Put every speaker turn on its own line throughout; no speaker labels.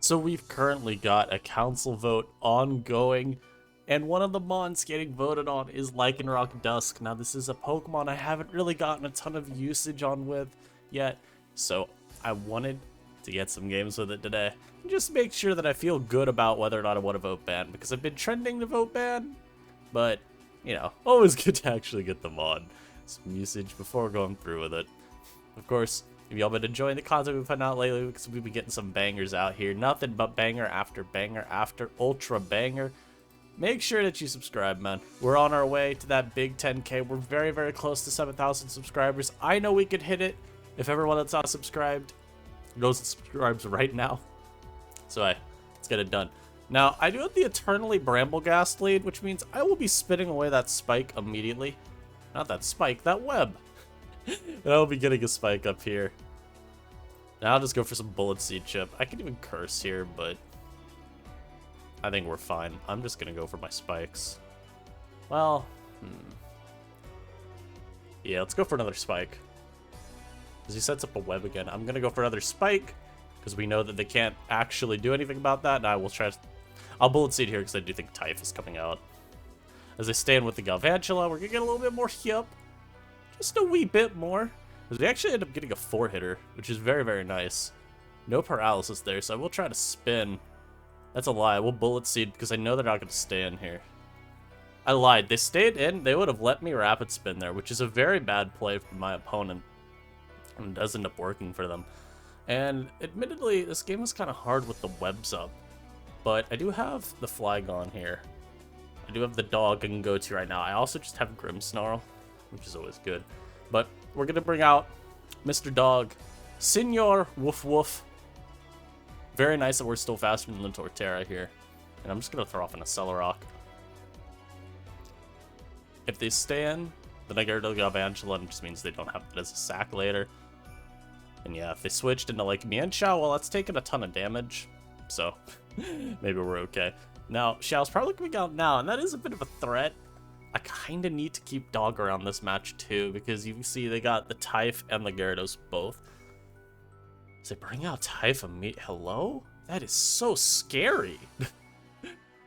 So we've currently got a council vote ongoing, and one of the mons getting voted on is Lycanroc-Dusk. Now this is a Pokemon I haven't really gotten a ton of usage on with yet, so I wanted to get some games with it today. Just make sure that I feel good about whether or not I want to vote ban, because I've been trending to vote ban, but, you know, always good to actually get them on some usage before going through with it. Of course, if y'all been enjoying the content we've put out lately, because we've been getting some bangers out here, nothing but banger after ultra banger, make sure that you subscribe, man. We're on our way to that big 10K. We're very, very close to 7,000 subscribers. I know we could hit it if everyone that's not subscribed goes and subscribes right now. So, hey, let's get it done. Now, I do have the Eternally Brambleghast lead, which means I will be spitting away that spike immediately. Not that spike, that web. And I'll be getting a spike up here. Now I'll just go for some Bullet Seed Chip. I can even curse here, but I think we're fine. I'm just gonna go for my spikes. Well, yeah, let's go for another spike. Because he sets up a web again. I'm gonna go for another spike, because we know that they can't actually do anything about that, and I will try to... I'll Bullet Seed here, because I do think Typh is coming out. As I stand with the Galvantula, we're gonna get a little bit more Hyup. Just a wee bit more. Because we actually end up getting a 4-hitter, which is very, very nice. No paralysis there, so I will try to spin. That's a lie. We'll Bullet Seed, because I know they're not going to stay in here. I lied. They stayed in. They would have let me Rapid Spin there, which is a very bad play for my opponent. And does end up working for them. And admittedly, this game is kind of hard with the webs up. But I do have the Flygon here. I do have the dog I can go to right now. I also just have Grimmsnarl, which is always good. But we're going to bring out Mr. Dog, Senor Woof Woof. Very nice that we're still faster than the Torterra here. And I'm just going to throw off an Accelerock. If they stay in, then I get rid of the Galvantula, and it just means they don't have it as a sack later. And yeah, if they switched into like Mienshao, well, that's taking a ton of damage. So maybe we're okay. Now, Xiao's probably coming out now, and that is a bit of a threat. I kind of need to keep Dog around this match too, because you can see they got the Typh and the Gyarados both. Does it bring out Typh immediately? Hello? That is so scary.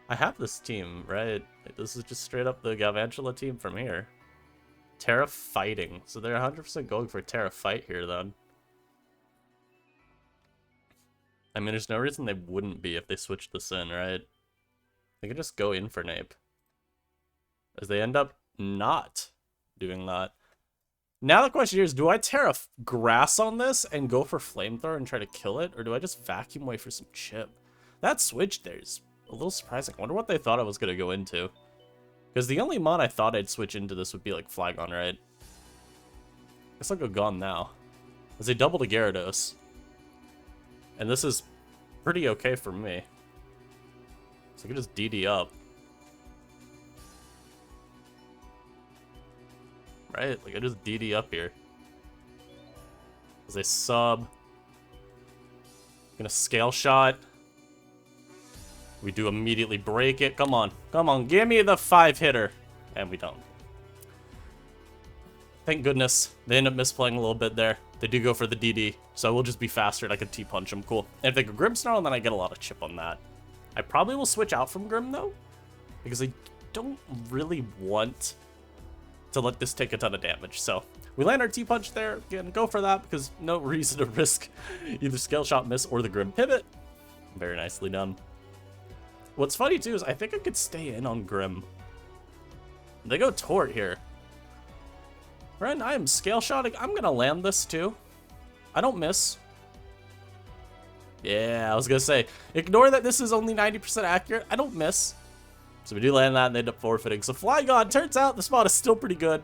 I have this team, right? This is just straight up the Galvantula team from here. Terra fighting. So they're 100% going for Terra fight here then. I mean, there's no reason they wouldn't be if they switched this in, right? They could just go in for Nape. As they end up not doing that. Now the question here is, do I Terra Grass on this and go for Flamethrower and try to kill it? Or do I just Vacuum Wave for some chip? That switch there is a little surprising. I wonder what they thought I was going to go into. Because the only mon I thought I'd switch into this would be like Flygon, right? Guess I'll go Gone now. As they double to Gyarados. And this is pretty okay for me. So I can just DD up. Right? Like, I just DD up here. As they sub. Gonna Scale Shot. We do immediately break it. Come on. Come on. Give me the 5-hitter. And we don't. Thank goodness. They end up misplaying a little bit there. They do go for the DD. So I will just be faster and I can T-punch them. Cool. And if they go Grimmsnarl, then I get a lot of chip on that. I probably will switch out from Grimm, though. Because I don't really want to let this take a ton of damage. So we land our T-punch there. Again, go for that because no reason to risk either Scale Shot miss or the Grim Pivot. Very nicely done. What's funny too is I think I could stay in on Grim. They go Tort here. Ren, I am Scale Shotting. I'm gonna land this too. I don't miss. Yeah, I was gonna say, ignore that this is only 90% accurate. I don't miss. So we do land that and they end up forfeiting. So Flygon, turns out the spot is still pretty good.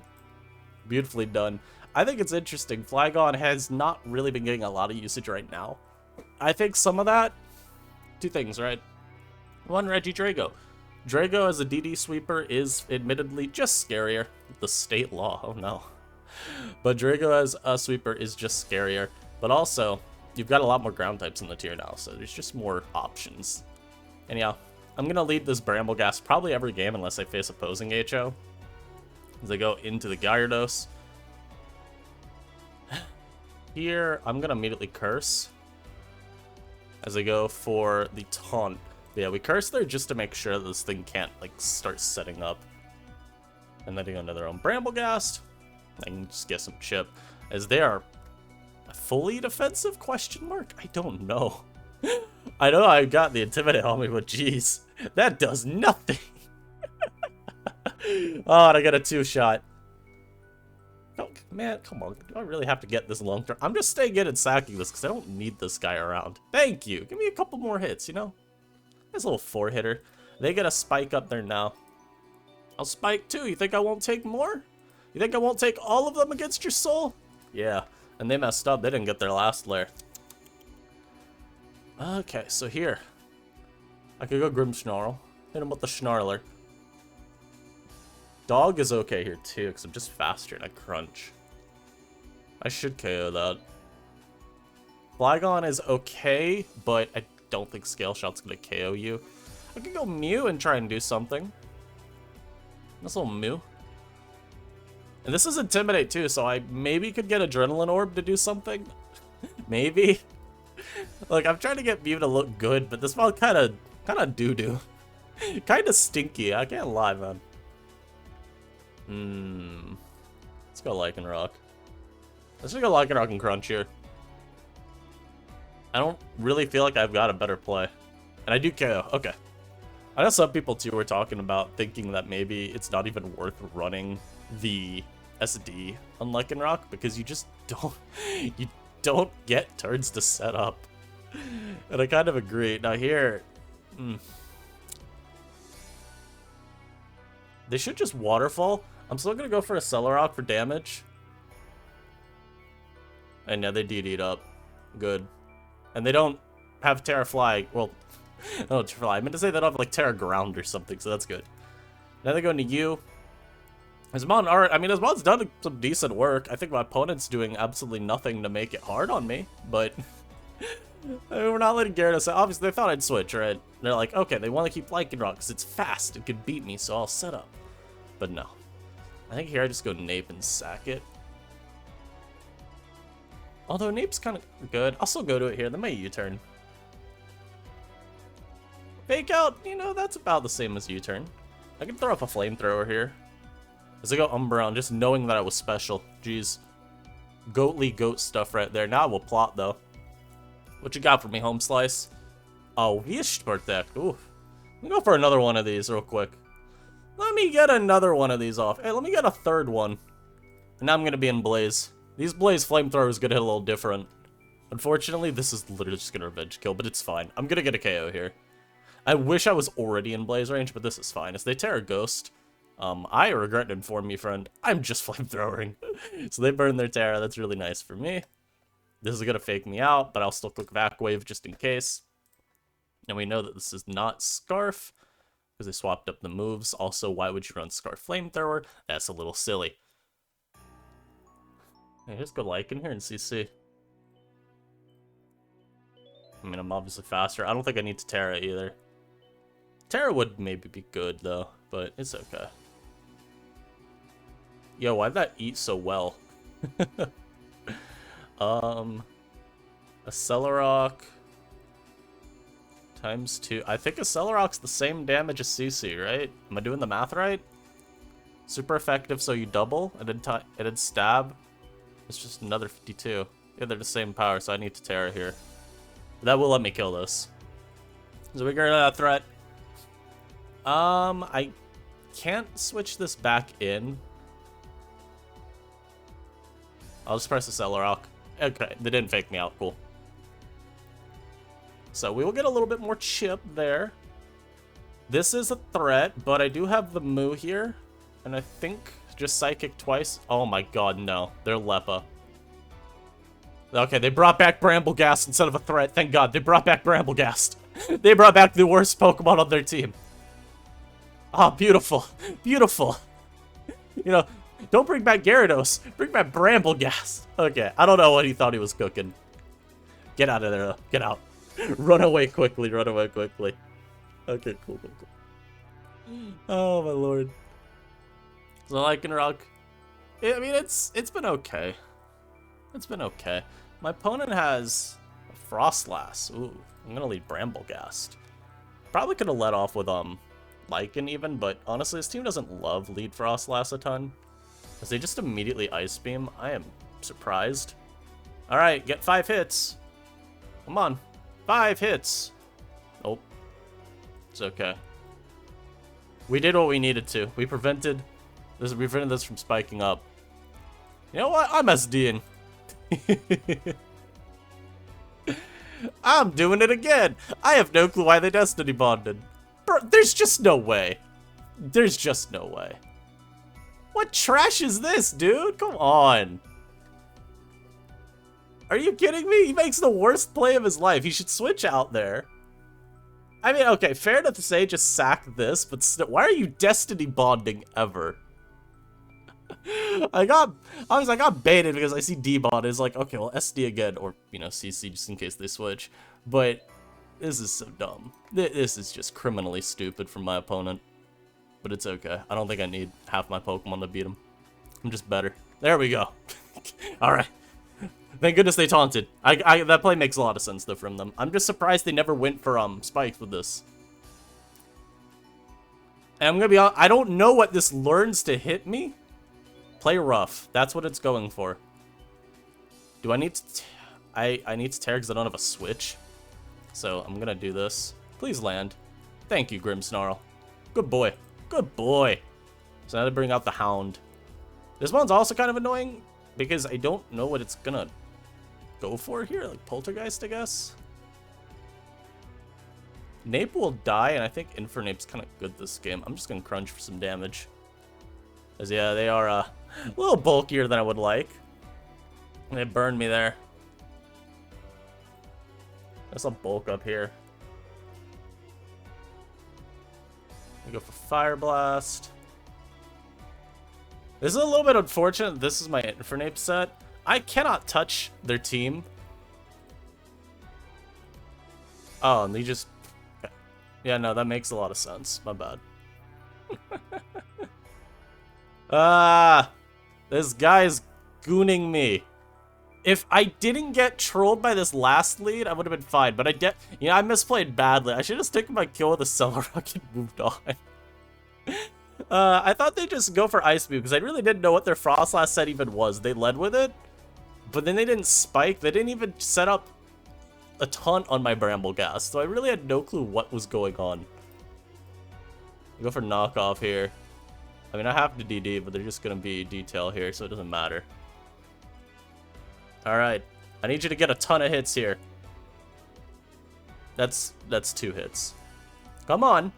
Beautifully done. I think it's interesting. Flygon has not really been getting a lot of usage right now. I think some of that, two things, right? One, Regidrago. Drago as a DD sweeper is admittedly just scarier. The state law, oh no. But Drago as a sweeper is just scarier. But also, you've got a lot more ground types in the tier now, so there's just more options. Anyhow, I'm going to lead this Brambleghast probably every game unless I face opposing HO. As I go into the Gyarados. Here, I'm going to immediately Curse. as I go for the taunt. But yeah, we curse there just to make sure that this thing can't, like, start setting up. And then they go into their own Bramblegast. I can just get some chip. As they are fully defensive, question mark? I don't know. I know I got the Intimidate on me, but jeez. That does nothing. Oh, and I got a 2-shot. Oh, man, come on. Do I really have to get this long term? I'm just staying in and sacking this because I don't need this guy around. Thank you. Give me a couple more hits, you know? Nice little 4-hitter. They get a spike up there now. I'll spike too. You think I won't take more? You think I won't take all of them against your soul? Yeah. And they messed up. They didn't get their last lair. Okay, so here. I could go Grimmsnarl. Hit him with the Snarler. Dog is okay here too, because I'm just faster and I crunch. I should KO that. Flygon is okay, but I don't think Scale Shot's going to KO you. I could go Mew and try and do something. Nice little Mew. And this is Intimidate too, so I maybe could get Adrenaline Orb to do something. Maybe. Look, I'm trying to get Mew to look good, but this one kind of doo-doo. Kind of stinky, I can't lie, man. Let's go Lycanroc. Let's just go Lycanroc and Crunch here. I don't really feel like I've got a better play. And I do KO. Okay. I know some people too were talking about thinking that maybe it's not even worth running the SD on Lycanroc because you just don't get turns to set up. And I kind of agree. Now here, they should just Waterfall. I'm still gonna go for a Celorock for damage. And yeah, they DD'd up. Good. And they don't have Terra Fly. Well, no, Terra Fly. I meant to say they don't have like Terra Ground or something, so that's good. Now they go into you. His mod art, I mean, his mod's done some decent work. I think my opponent's doing absolutely nothing to make it hard on me, but we're not letting Gyarados. Obviously, they thought I'd switch, right? They're like, okay, they want to keep Lycanroc because it's fast. It could beat me, so I'll set up. But no. I think here I just go Nape and sack it. Although Nape's kind of good. I'll still go to it here. Then my U-turn. Fake out, you know, that's about the same as U-turn. I can throw up a flamethrower here. As I go Umbreon, just knowing that I was special. Jeez. Goatly goat stuff right there. Now I will plot, though. What you got for me, Home Slice? Oh, Wish-Protect. Ooh. Let me go for another one of these real quick. Let me get another one of these off. Hey, let me get a third one. And now I'm going to be in Blaze. These Blaze Flamethrowers going to hit a little different. Unfortunately, this is literally just going to revenge kill, but it's fine. I'm going to get a KO here. I wish I was already in Blaze range, but this is fine. As they Terra Ghost, I regret to inform you, friend, I'm just Flamethrowering. So they burn their Terra. That's really nice for me. This is going to fake me out, but I'll still click Vac Wave just in case. And we know that this is not Scarf, because they swapped up the moves. Also, why would you run Scarf Flamethrower? That's a little silly. Hey, just go Lycan here and CC. I mean, I'm obviously faster. I don't think I need to Terra either. Terra would maybe be good, though, but it's okay. Yo, why'd that eat so well? A Celorock times 2. I think a Celoroc's the same damage as CC, right? Am I doing the math right? Super effective, so you double, and then stab. It's just another 52. Yeah, they're the same power, so I need to Terra here. That will let me kill this. So we get that threat. I can't switch this back in. I'll just press the Celorock. Okay, they didn't fake me out. Cool. So we will get a little bit more chip there. This is a threat, but I do have the Moo here. And I think just Psychic twice. Oh my god, no. They're Leppa. Okay, they brought back Bramblegast instead of a threat. Thank god, they brought back Bramblegast. They brought back the worst Pokemon on their team. Ah, beautiful. Beautiful. You know, don't bring back Gyarados. Bring back Bramblegast. Okay, I don't know what he thought he was cooking. Get out of there, though. Get out. Run away quickly. Run away quickly. Okay, cool, cool, cool. Oh, my lord. So, Lycanroc. I mean, it's been okay. It's been okay. My opponent has a Frostlass. Ooh, I'm gonna lead Bramblegast. Probably could have let off with, Lycan even, but honestly, this team doesn't love Lead Frostlass a ton. Because they just immediately Ice Beam. I am surprised. Alright, get 5 hits. Come on. 5 hits. Nope. It's okay. We did what we needed to. We prevented this from spiking up. You know what? I'm SDing. I'm doing it again. I have no clue why they Destiny bonded. Bro, there's just no way. There's just no way. What trash is this, dude? Come on. Are you kidding me? He makes the worst play of his life. He should switch out there. I mean, okay, fair enough to say just sack this, but still, why are you Destiny bonding ever? I got baited because I see D-bond is like, okay, well, SD again, or, you know, CC just in case they switch. But this is so dumb. This is just criminally stupid from my opponent. But it's okay. I don't think I need half my Pokemon to beat him. I'm just better. There we go. Alright. Thank goodness they taunted. That play makes a lot of sense, though, from them. I'm just surprised they never went for, spikes with this. And I'm gonna be honest, I don't know what this learns to hit me. Play rough. That's what it's going for. Do I need to... I need to tear because I don't have a switch. So, I'm gonna do this. Please land. Thank you, Grimmsnarl. Good boy. Good boy. So now to bring out the Hound. This one's also kind of annoying because I don't know what it's gonna go for here. Like Poltergeist, I guess. Nape will die, and I think Infernape's kind of good this game. I'm just gonna crunch for some damage. Because, yeah, they are a little bulkier than I would like. They burned me there. There's a bulk up here. We go for Fire Blast. This is a little bit unfortunate. This is my Infernape set. I cannot touch their team. Oh, and they just... Yeah, no, that makes a lot of sense. My bad. This guy's gooning me. If I didn't get trolled by this last lead, I would have been fine. But I misplayed badly. I should have taken my kill with a Celerac and moved on. I thought they'd just go for Ice Beam because I really didn't know what their Frostlass set even was. They led with it, but then they didn't spike. They didn't even set up a ton on my Bramblegast, so I really had no clue what was going on. Go for knockoff here. I mean, I have to DD, but they're just going to be detail here, so it doesn't matter. Alright. I need you to get a ton of hits here. That's 2 hits. Come on.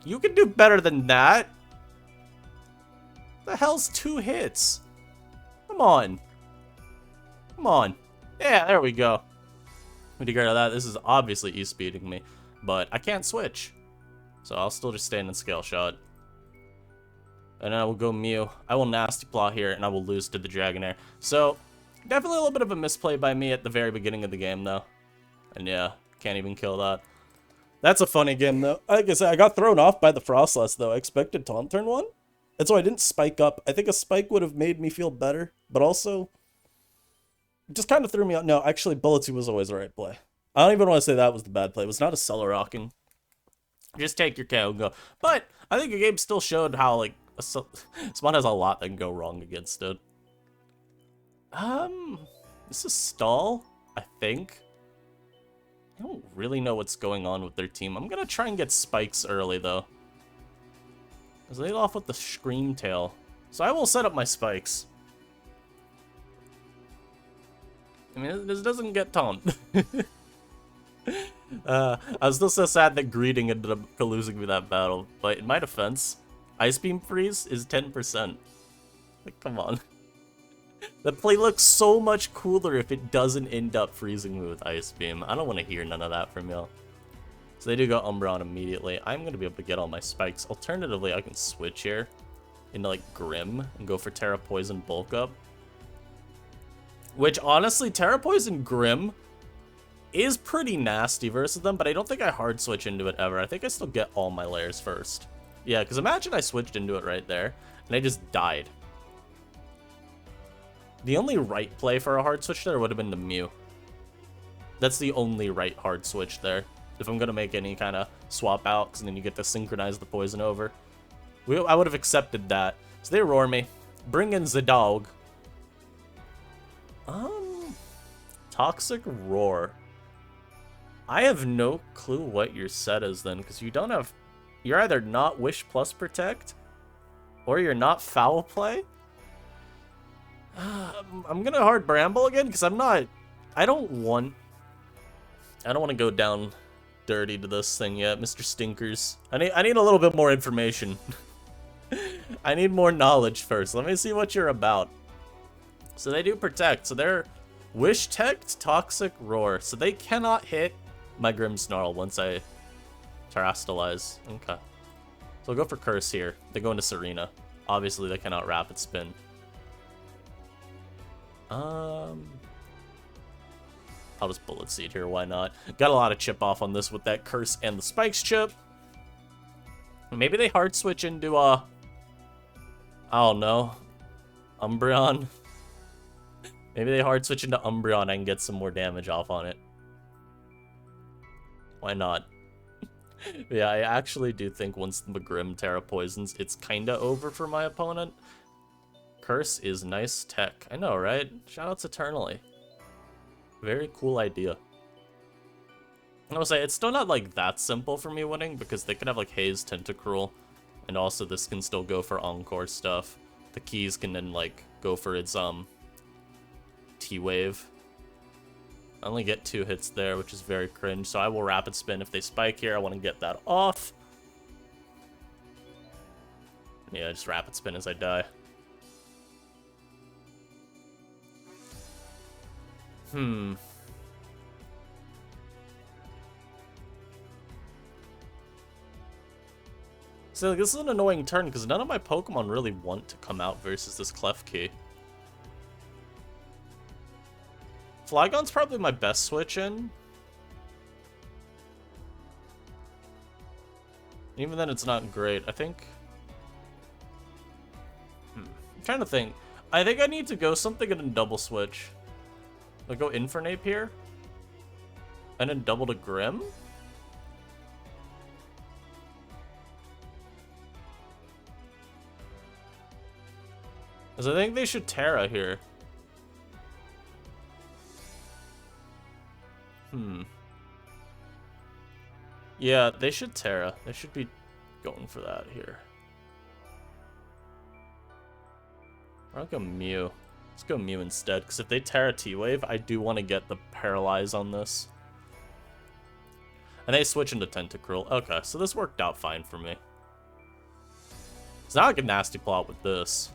You can do better than that. The hell's 2 hits? Come on. Come on. Yeah, there we go. We get rid of that. This is obviously E-speeding me, but I can't switch. So I'll still just stand in Scale Shot. And then I will go Mew. I will Nasty Plot here, and I will lose to the Dragonair. So, definitely a little bit of a misplay by me at the very beginning of the game, though. And yeah, can't even kill that. That's a funny game, though. Like I said, I got thrown off by the Frostlass, though. I expected Taunt turn 1. And so I didn't spike up. I think a spike would have made me feel better. But also, it just kind of threw me out. No, actually, Bulletoo was always the right play. I don't even want to say that was the bad play. It was not a Cellarocking. Just take your KO and go. But I think the game still showed how, like, Spawn has a lot that can go wrong against it. This is Stall, I think. I don't really know what's going on with their team. I'm gonna try and get spikes early, though. Because they off with the Scream Tail. So I will set up my spikes. I mean, this doesn't get taunt. I was still so sad that Greeting ended up losing me that battle. But in my defense, Ice Beam Freeze is 10%. Like, come on. The play looks so much cooler if it doesn't end up freezing me with Ice Beam. I don't want to hear none of that from y'all. So they do go Umbreon immediately. I'm going to be able to get all my spikes. Alternatively, I can switch here into, like, Grim and go for Terra Poison Bulk Up. Which, honestly, Terra Poison Grim is pretty nasty versus them, but I don't think I hard switch into it ever. I think I still get all my layers first. Yeah, because imagine I switched into it right there, and I just died. The only right play for a hard switch there would have been the Mew. That's the only right hard switch there. if I'm gonna make any kind of swap out, because then you get to synchronize the poison over. I would have accepted that. So they roar me. Bring in the dog. Toxic Roar. I have no clue what your set is then, because you don't have... You're either not Wish plus Protect, or you're not Foul Play. I'm gonna hard Bramble again, because I'm not... I don't want to go down dirty to this thing yet, Mr. Stinkers. I need a little bit more information. I need more knowledge first. Let me see what you're about. So they do Protect. So they're Wish Tech, Toxic Roar. So they cannot hit my Grimmsnarl once I Terrastalize. Okay. So I'll go for Curse here. They go into Serena. Obviously, they cannot Rapid Spin. I'll just Bullet Seed here. Why not? Got a lot of chip off on this with that Curse and the Spikes chip. Maybe they hard switch into, I don't know, Umbreon. Maybe they hard switch into Umbreon and get some more damage off on it. Why not? Yeah, I actually do think once the Grim Terra poisons, it's kinda over for my opponent. Curse is nice tech. I know, right? Shoutouts eternally. Very cool idea. I will say, it's still not, like, that simple for me winning, because they could have, like, Haze Tentacruel, and also this can still go for Encore stuff. The keys can then, like, go for its, T-Wave. I only get 2 hits there, which is very cringe, so I will Rapid Spin if they spike here. I want to get that off. Yeah, just Rapid Spin as I die. So like, this is an annoying turn, because none of my Pokemon really want to come out versus this Klefki. Flygon's probably my best switch in. Even then, it's not great. I think... I'm trying to think. I think I need to go something and then double switch. I'll go Infernape here. And then double to Grim. Because I think they should Terra here. Yeah, they should Terra. They should be going for that here. I'll go Mew. Let's go Mew instead, because if they Terra T-Wave, I do want to get the Paralyze on this. And they switch into Tentacruel. Okay, so this worked out fine for me. It's not like a nasty plot with this.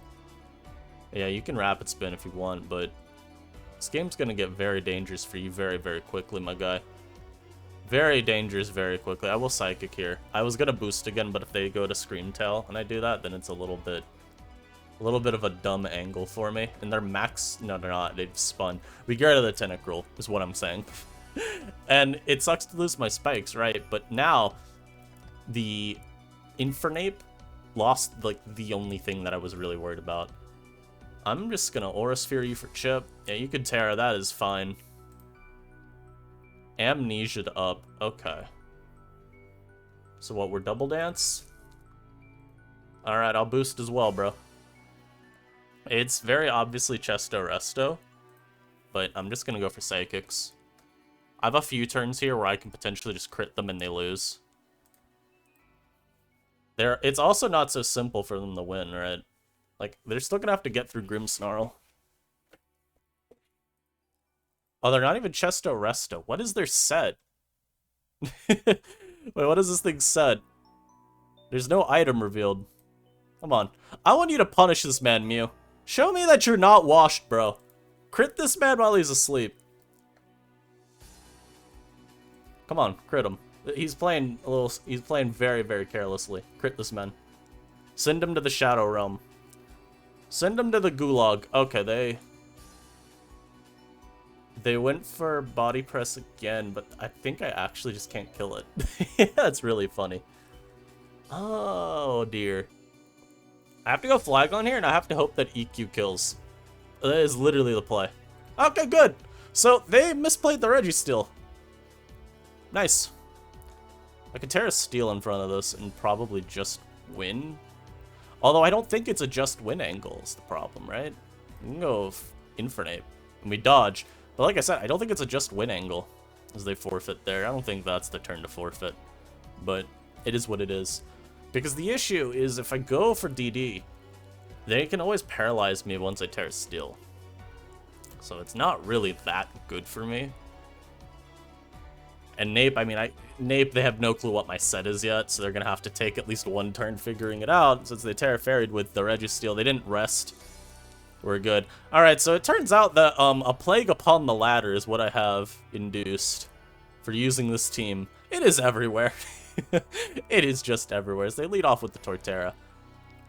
Yeah, you can Rapid Spin if you want, but this game's going to get very dangerous for you very, very quickly, my guy. Very dangerous very quickly. I will Psychic here. I was going to boost again, but if they go to Scream Tail and I do that, then it's a little bit of a dumb angle for me. And they're max... No, they're not. They've spun. We get rid of the Tentacruel, is what I'm saying. And it sucks to lose my Spikes, right? But now, the Infernape lost, like, the only thing that I was really worried about. I'm just gonna Aura Sphere you for chip. Yeah, you could Terra. That is fine. Amnesia'd up. Okay. So what, we're Double Dance? Alright, I'll boost as well, bro. It's very obviously Chesto Resto, but I'm just gonna go for Psychics. I have a few turns here where I can potentially just crit them and they lose. It's also not so simple for them to win, right? Like, they're still gonna have to get through Grimmsnarl. Oh, they're not even Chesto Resto. What is their set? Wait, what is this thing set? There's no item revealed. Come on. I want you to punish this man, Mew. Show me that you're not washed, bro. Crit this man while he's asleep. Come on, crit him. He's playing very, very carelessly. Crit this man. Send him to the Shadow Realm. Send him to the Gulag. Okay, they went for Body Press again, but I think I actually just can't kill it. Yeah, it's really funny. Oh, dear. I have to go Flygon here, and I have to hope that EQ kills. That is literally the play. Okay, good. So, they misplayed the Registeel. Nice. I could Terra Steel in front of this and probably just win. Although I don't think it's a just win angle is the problem, right? We can go Infernape and we dodge. But like I said, I don't think it's a just win angle as they forfeit there. I don't think that's the turn to forfeit. But it is what it is. Because the issue is if I go for DD, they can always paralyze me once I Terra Steel. So it's not really that good for me. And Nape, I mean, Nape, they have no clue what my set is yet, so they're going to have to take at least one turn figuring it out. Since they Terra Fairy'd with the Registeel, they didn't rest. We're good. Alright, so it turns out that a Plague Upon the Ladder is what I have induced for using this team. It is everywhere. It is just everywhere. As they lead off with the Torterra.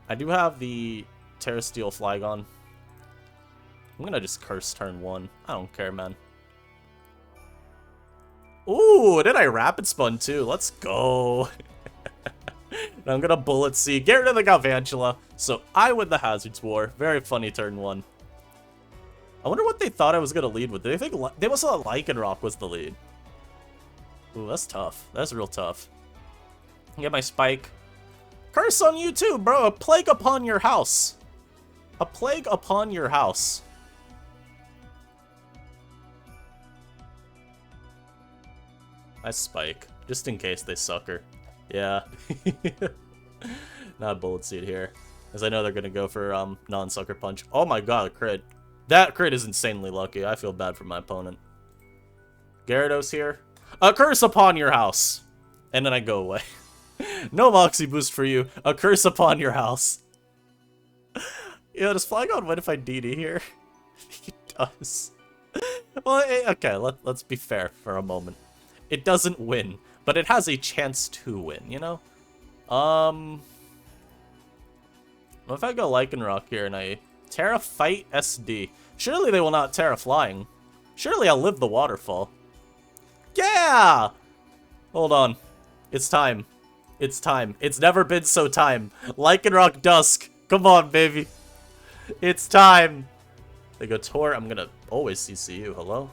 I do have the Terra Steel Flygon. I'm going to just curse turn 1. I don't care, man. Ooh, did I Rapid Spun too? Let's go. I'm gonna Bullet Seed, get rid of the Galvantula, so I win the Hazards War. Very funny turn 1. I wonder what they thought I was gonna lead with. Did they think they must have thought Lycanroc was the lead? Ooh, that's tough. That's real tough. Get my Spike. Curse on you too, bro. A plague upon your house. A plague upon your house. I Spike, just in case they sucker. Yeah. Not Bullet Seed here. As I know they're gonna go for non-sucker punch. Oh my god, a crit. That crit is insanely lucky. I feel bad for my opponent. Gyarados here. A curse upon your house. And then I go away. No Moxie boost for you. A curse upon your house. Yo, does Flygon win if I DD here? He does. Well, okay, let's be fair for a moment. It doesn't win, but it has a chance to win, you know? Well, if I go Lycanroc here and I Terra Fight SD, surely they will not Terra Flying. Surely I'll live the waterfall. Yeah! Hold on. It's time. It's time. It's never been so time. Lycanroc-Dusk. Come on, baby. It's time. They go Tor. I'm gonna always CC you. Hello?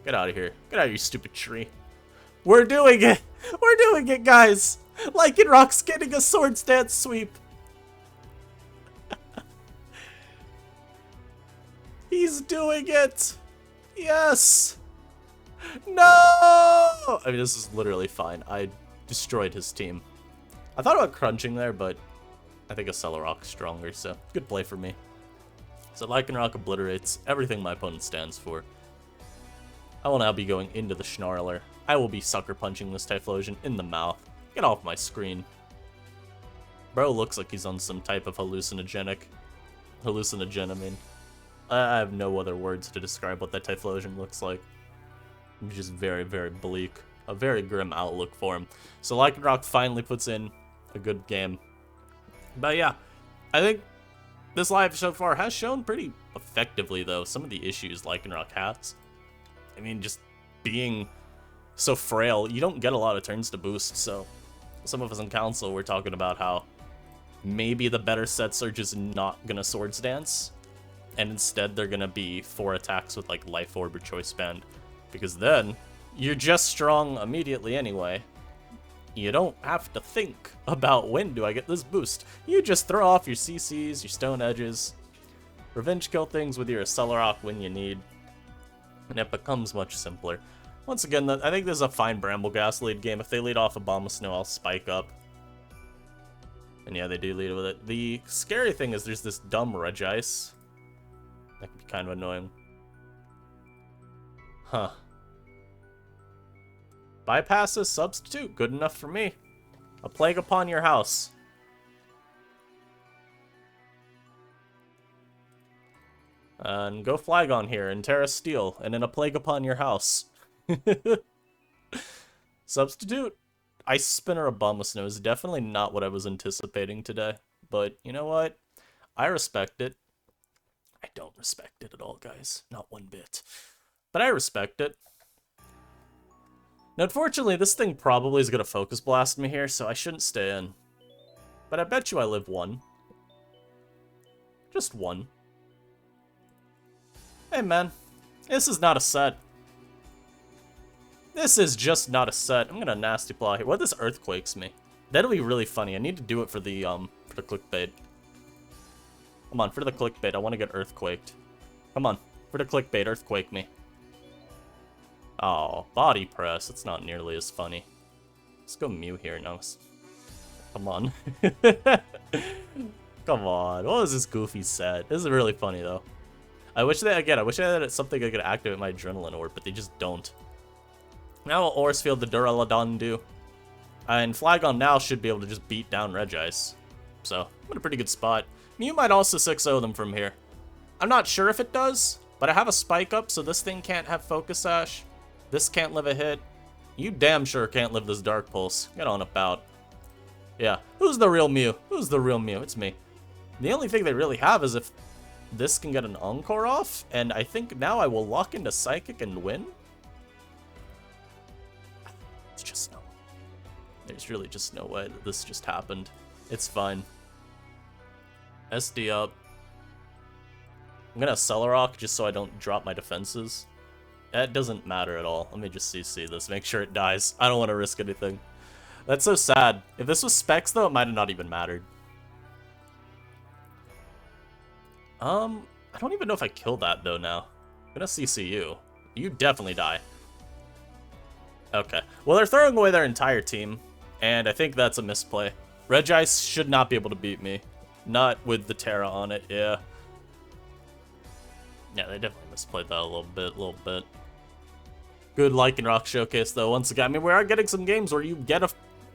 Get out of here. Get out of your stupid tree. We're doing it! We're doing it, guys! Lycanroc's getting a Swords Dance sweep. He's doing it! Yes! No! I mean, this is literally fine. I destroyed his team. I thought about crunching there, but I think a Cellaroc's stronger, so good play for me. So Lycanroc obliterates everything my opponent stands for. I will now be going into the Snarler. I will be sucker punching this Typhlosion in the mouth. Get off my screen. Bro looks like he's on some type of hallucinogen, I mean. I have no other words to describe what that Typhlosion looks like. It's just very, very bleak. A very grim outlook for him. So Lycanroc finally puts in a good game. But yeah, I think this live so far has shown pretty effectively, though, some of the issues Lycanroc has. I mean, just being so frail, you don't get a lot of turns to boost, so some of us in Council were talking about how maybe the better sets are just not gonna Swords Dance, and instead they're gonna be 4 attacks with like Life Orb or Choice Band, because then you're just strong immediately anyway. You don't have to think about when do I get this boost. You just throw off your CCs, your Stone Edges, revenge kill things with your Cellarroc when you need, and it becomes much simpler. Once again, I think this is a fine Brambleghast lead game. If they lead off Abomasnow, I'll Spike up. And yeah, they do lead with it. The scary thing is there's this dumb Regice. That can be kind of annoying. Huh. Bypasses, substitute, good enough for me. A plague upon your house. And go Flygon here, and Terra Steel, and then a plague upon your house. Substitute. Ice Spinner Abomasnow is definitely not what I was anticipating today. But you know what? I respect it. I don't respect it at all, guys. Not one bit. But I respect it. Now, unfortunately, this thing probably is going to Focus Blast me here, so I shouldn't stay in. But I bet you I live 1. Just 1. Hey, man. This is not a set. This is just not a set. I'm gonna nasty plot here. What if this earthquakes me? That'll be really funny. I need to do it for the clickbait. Come on, for the clickbait. I want to get earthquaked. Come on, for the clickbait, earthquake me. Oh, body press. It's not nearly as funny. Let's go Mew here now. Come on. Come on. What was this goofy set? This is really funny, though. I wish I had something I could activate my adrenaline orb, but they just don't. Now what Aurus Field the Duraludon do? And Flygon now should be able to just beat down Regice. So, I'm in a pretty good spot. Mew might also 6-0 them from here. I'm not sure if it does, but I have a Spike up, so this thing can't have Focus Sash. This can't live a hit. You damn sure can't live this Dark Pulse. Get on about. Yeah, who's the real Mew? Who's the real Mew? It's me. The only thing they really have is if this can get an Encore off, and I think now I will lock into Psychic and win. It's just no. There's really just no way that this just happened. It's fine. SD up. I'm gonna Lycanroc just so I don't drop my defenses. That doesn't matter at all. Let me just CC this, make sure it dies. I don't want to risk anything. That's so sad. If this was Specs, though, it might have not even mattered. I don't even know if I killed that, though, now. I'm gonna CC you. You definitely die. Okay. Well, they're throwing away their entire team, and I think that's a misplay. Regice should not be able to beat me. Not with the Terra on it, yeah. Yeah, they definitely misplayed that a little bit. Good Lycanroc showcase, though, once again. I mean, we are getting some games where you get a...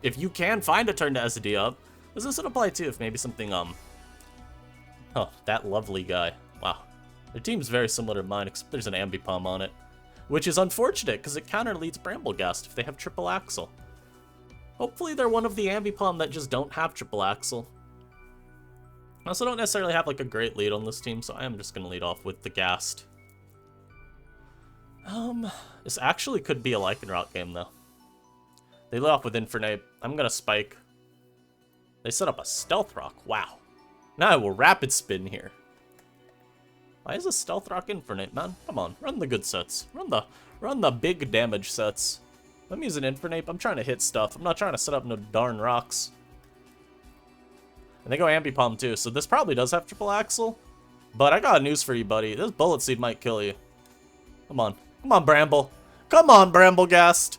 If you can find a turn to SD up, does this would apply, too, if maybe something, Oh, that lovely guy. Wow. Their team's very similar to mine, except there's an Ambipom on it. Which is unfortunate, because it counter-leads Bramblegast if they have Triple Axle. Hopefully they're one of the Ambipom that just don't have Triple Axle. I also don't necessarily have, like, a great lead on this team, so I am just going to lead off with the Gast. This actually could be a Lycanroc game, though. They lead off with Infernape. I'm going to Spike. They set up a Stealth Rock. Wow. Now I will Rapid Spin here. Why is a Stealth Rock Infernape, man? Come on, run the good sets. Run the big damage sets. Let me use an Infernape. I'm trying to hit stuff. I'm not trying to set up no darn rocks. And they go Ambipom too, so this probably does have Triple Axle. But I got news for you, buddy. This Bullet Seed might kill you. Come on. Come on, Bramble. Come on, Bramblegast.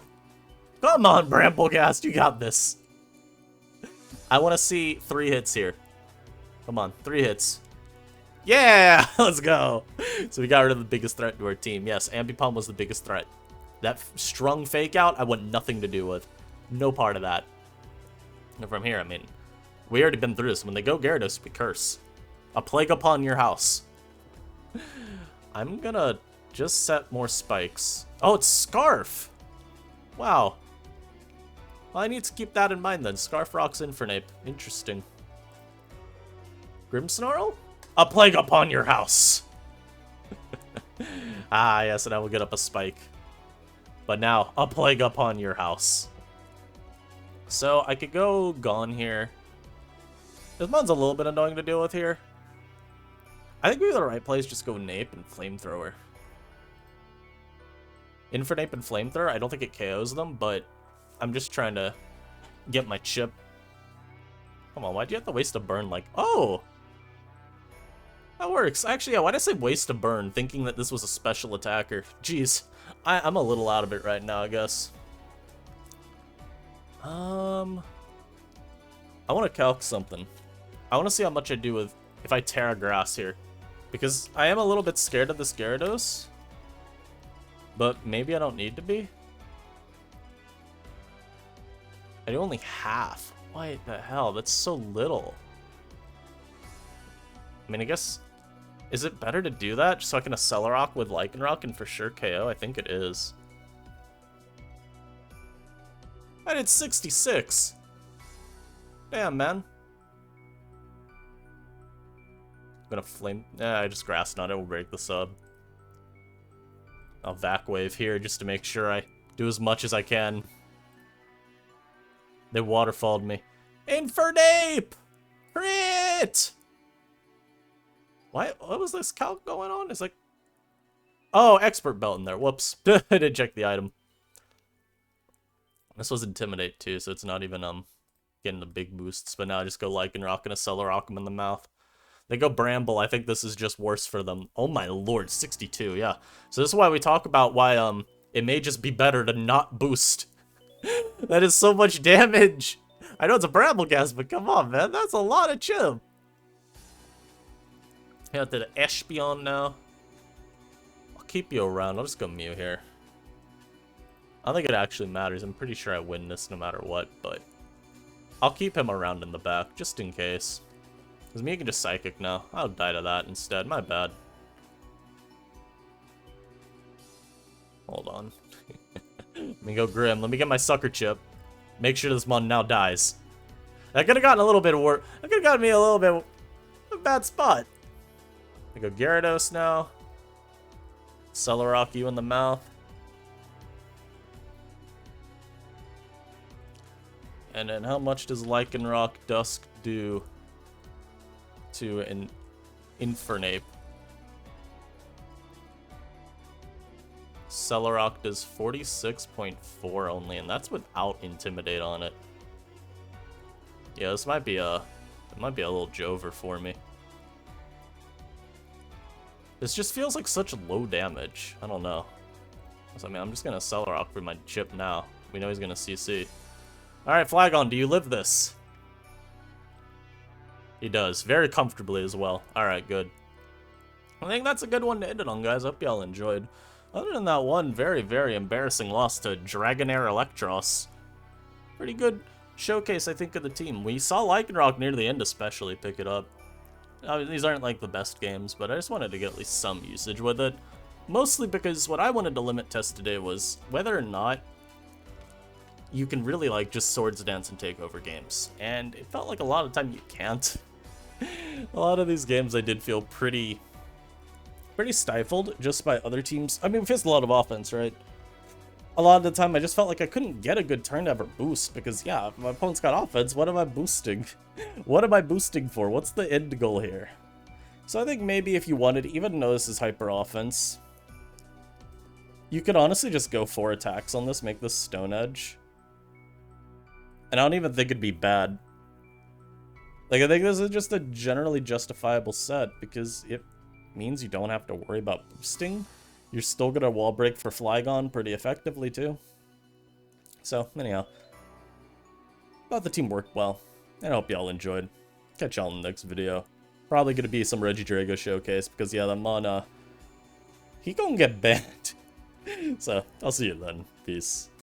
Come on, Bramblegast. You got this. I want to see 3 hits here. Come on, 3 hits. Yeah, let's go. So we got rid of the biggest threat to our team. Yes, Ambipom was the biggest threat. That strung fake out, I want nothing to do with. No part of that. And from here, I mean, we already been through this. When they go Gyarados, we curse. A plague upon your house. I'm gonna just set more spikes. Oh, it's Scarf. Wow. Well, I need to keep that in mind then. Scarf rocks Infernape. Interesting. Grimmsnarl? A plague upon your house. Ah, yes, and I will get up a spike. But now, a plague upon your house. So, I could go Gone here. This one's a little bit annoying to deal with here. I think maybe the right play is just go Nape and Flamethrower. Infernape and Flamethrower, I don't think it KOs them, but I'm just trying to get my chip. Come on, why'd you have to waste a burn like... Oh! That works. Actually, yeah, why'd I say waste a burn, thinking that this was a special attacker? Jeez. I'm a little out of it right now, I guess. I want to calc something. I want to see how much I do with if I Terra Grass here. Because I am a little bit scared of this Gyarados. But maybe I don't need to be. I do only half. Why the hell? That's so little. I mean, I guess... Is it better to do that just so I can Accelerock with Lycanroc and for sure KO? I think it is. I did 66. Damn, man. I'm gonna flame... I just Grass Knot. It will break the sub. I'll Vac Wave here just to make sure I do as much as I can. They waterfalled me. Infernape! Crit! What was this calc going on? It's like... Oh, Expert Belt in there. Whoops. I didn't check the item. This was Intimidate too, so it's not even getting the big boosts. But now I just go Lycanroc and a Celerock him in the mouth. They go Bramble. I think this is just worse for them. Oh my lord, 62, yeah. So this is why we talk about why it may just be better to not boost. That is so much damage. I know it's a Bramble Gas, but come on, man. That's a lot of chip. Yeah, to the Espeon now. I'll keep you around. I'll just go Mew here. I don't think it actually matters. I'm pretty sure I win this no matter what, but I'll keep him around in the back, just in case. Because Mew can just Psychic now. I'll die to that instead. My bad. Hold on. Let me go Grim. Let me get my Sucker Chip. Make sure this Mon now dies. That could have gotten a little bit of work. That could have gotten me a little bit of a bad spot. I go Gyarados now. Celerock you in the mouth. And then how much does Lycanroc-Dusk do to an Infernape? Celerock does 46.4 only, and that's without Intimidate on it. Yeah, this might be a little Jover for me. This just feels like such low damage. I don't know. I mean, I'm just gonna Celerock for my chip now. We know he's gonna CC. Alright, Flygon, do you live this? He does. Very comfortably as well. Alright, good. I think that's a good one to end it on, guys. Hope y'all enjoyed. Other than that one very, very embarrassing loss to Dragonair Electros. Pretty good showcase, I think, of the team. We saw Lycanroc near the end especially pick it up. I mean, these aren't like the best games, but I just wanted to get at least some usage with it. Mostly because what I wanted to limit test today was whether or not you can really like just Swords Dance and take over games. And it felt like a lot of the time you can't. A lot of these games I did feel pretty stifled just by other teams. I mean, we faced a lot of offense, right? A lot of the time I just felt like I couldn't get a good turn to ever boost because, yeah, if my opponent's got offense, what am I boosting? What am I boosting for? What's the end goal here? So I think maybe if you wanted, even though this is hyper offense, you could honestly just go 4 attacks on this, make this Stone Edge. And I don't even think it'd be bad. Like, I think this is just a generally justifiable set because it means you don't have to worry about boosting. You're still gonna wall break for Flygon pretty effectively too. So, anyhow. Thought the team worked well. And I hope y'all enjoyed. Catch y'all in the next video. Probably gonna be some Regidrago showcase because, yeah, the Mana, he gonna get banned. So, I'll see you then. Peace.